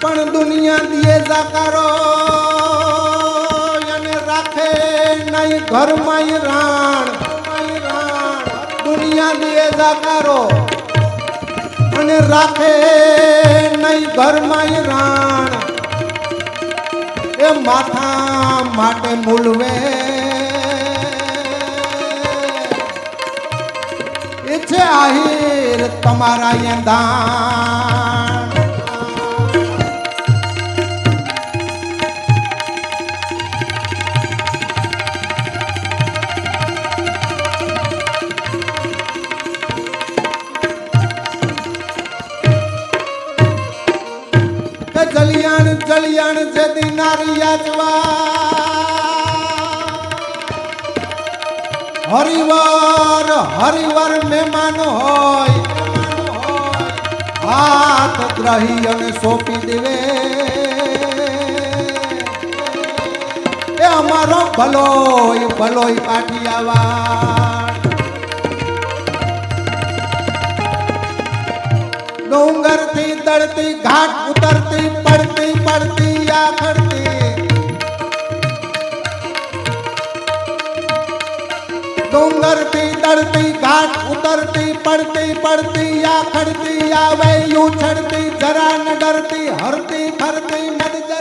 પણ દુનિયા દિયે જાકારો અને રાખે નહીં ઘરમાંય રાણ દુનિયા દિયે જાકારો અને રાખે નહીં ઘરમાંય રાણ એ માથા માટે મૂલવે એ છે આહિર તમારા યંદાણ જલિયાણ જલિયાણ જદી નારિયા જવા હરિવાર મહેમાન હોય હાથ ગ્રહી અને સોંપી દેવે એ અમારો ભલોય કાઠિયાવાડ ડુંગર થી દળતી ઘાટ ઉતરતી પડતી પડતી આખડતી ડુંગર થી દળતી ઘાટ ઉતરતી પડતી પડતી આખડતી આવે યુ છડતી જરા ન ડરતી હરતી ફરતી મદ